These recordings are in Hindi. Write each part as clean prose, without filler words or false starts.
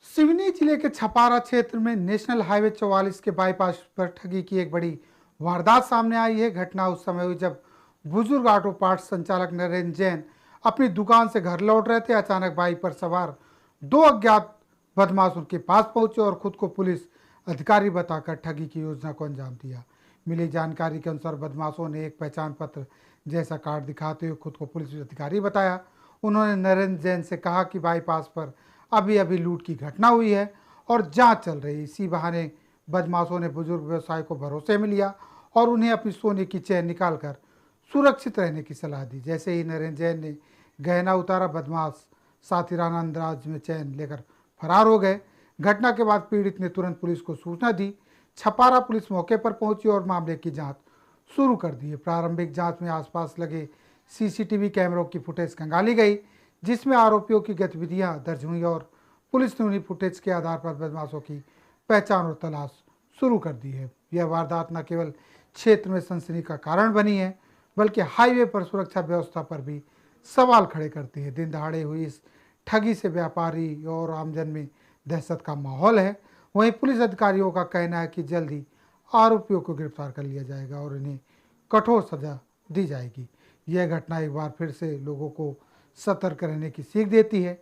सिवनी जिले के छपारा क्षेत्र में नेशनल हाईवे 44 के बाईपास पर ठगी की एक बड़ी वारदात सामने आई है। घटना उस समय हुई जब बुजुर्ग ऑटो पार्ट्स संचालक नरेंद्र जैन अपनी दुकान से घर लौट रहे थे। अचानक बाइक पर सवार दो अज्ञात बदमाश उनके पास पहुंचे और खुद को पुलिस अधिकारी बताकर ठगी की योजना को अंजाम दिया। मिली जानकारी के अनुसार बदमाशों ने एक पहचान पत्र जैसा कार्ड दिखाते हुए खुद को पुलिस अधिकारी बताया। उन्होंने नरेंद्र जैन से कहा कि बाईपास पर अभी अभी लूट की घटना हुई है और जांच चल रही। इसी बहाने बदमाशों ने बुजुर्ग व्यवसायी को भरोसे में लिया और उन्हें अपनी सोने की चेन निकालकर सुरक्षित रहने की सलाह दी। जैसे ही नरेंद्र जैन ने गहना उतारा, बदमाश साथीराना अंदाज में चैन लेकर फरार हो गए। घटना के बाद पीड़ित ने तुरंत पुलिस को सूचना दी। छपारा पुलिस मौके पर पहुंची और मामले की जांच शुरू कर दी है। प्रारंभिक जांच में आसपास लगे सीसीटीवी कैमरों की फुटेज खंगाली गई, जिसमें आरोपियों की गतिविधियां दर्ज हुई और पुलिस ने उन्हीं फुटेज के आधार पर बदमाशों की पहचान और तलाश शुरू कर दी है। यह वारदात न केवल क्षेत्र में सनसनी का कारण बनी है, बल्कि हाईवे पर सुरक्षा व्यवस्था पर भी सवाल खड़े करती है। दिन दहाड़े हुई इस ठगी से व्यापारी और आमजन में दहशत का माहौल है। वहीं पुलिस अधिकारियों का कहना है कि जल्द ही आरोपियों को गिरफ्तार कर लिया जाएगा और इन्हें कठोर सजा दी जाएगी। यह घटना एक बार फिर से लोगों को सतर्क रहने की सीख देती है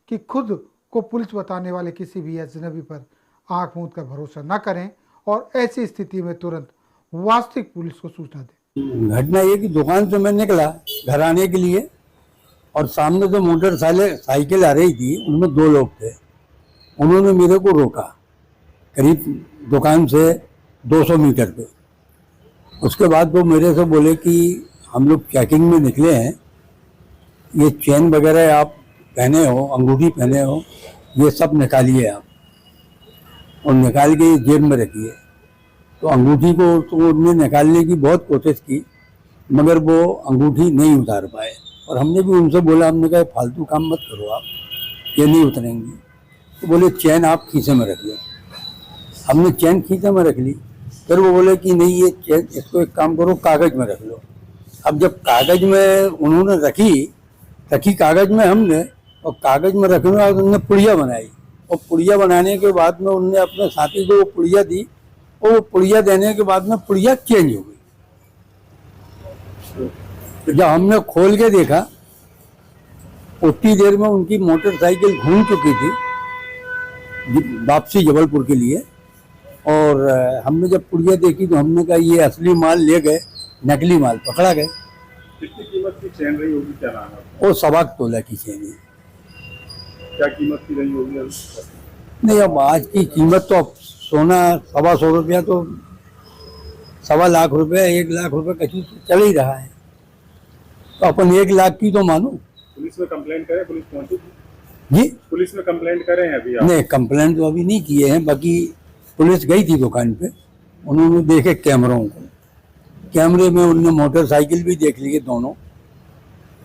कि खुद को पुलिस बताने वाले किसी भी अजनबी पर आंख मूंद कर भरोसा न करें और ऐसी स्थिति में तुरंत वास्तविक पुलिस को सूचना दें। घटना ये कि दुकान से मैं निकला घर आने के लिए और सामने जो मोटरसाइकिल आ रही थी उनमें दो लोग थे। उन्होंने मेरे को रोका करीब दुकान से 200 मीटर पे। उसके बाद वो मेरे से बोले कि हम लोग चेकिंग में निकले हैं, ये चेन वगैरह आप पहने हो, अंगूठी पहने हो, ये सब निकालिए आप और निकाल के जेब में रखिए। तो अंगूठी को तो उन्होंने निकालने की बहुत कोशिश की, मगर वो अंगूठी नहीं उतार पाए। और हमने भी उनसे बोला, हमने कहा फालतू काम मत करो आप, ये नहीं उतरेंगे। तो बोले चैन आप खीसे में रख लो। हमने चैन खीसे में रख ली। फिर वो बोले कि नहीं ये चैन, इसको एक काम करो कागज़ में रख लो। अब जब कागज़ में उन्होंने रखी कागज़ में हमने, और कागज़ में रखने के बाद उन्होंने पुड़िया बनाई और पुड़िया बनाने के बाद में उन्होंने अपने साथी को वो पुड़िया दी और वो पुड़िया देने के बाद में पुड़िया चेंज हो गई। तो जब हमने खोल के देखा उतनी देर में उनकी मोटरसाइकिल घूम चुकी थी वापसी जबलपुर के लिए। और हमने जब पुड़िया देखी तो हमने कहा ये असली माल ले गए, नकली माल पकड़ा गए। कितनी कीमत की चैन रही होगी, क्या नाम है? वो 1.25 तोला की चैन है। क्या कीमत की रही होगी? नहीं, अब आज की कीमत तो अब सोना 125 रुपया तो 1.25 लाख रुपया, 1 लाख रुपये कहीं तो चल ही रहा है। तो अपन 1 लाख की तो मानो। पुलिस में कंप्लेंट करें? पुलिस पहुंची जी, पुलिस में कंप्लेंट करें अभी आप? नहीं, कंप्लेंट तो अभी नहीं किए हैं। बाकी पुलिस गई थी दुकान पे, उन्होंने देखे कैमरों को, कैमरे में उन्होंने मोटरसाइकिल भी देख ली दोनों।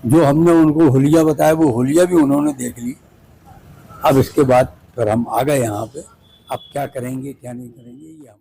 जो हमने उनको हुलिया बताया वो हुलिया भी उन्होंने देख ली। अब इसके बाद फिर हम आ गए यहाँ पे। अब क्या करेंगे क्या नहीं करेंगे ये हम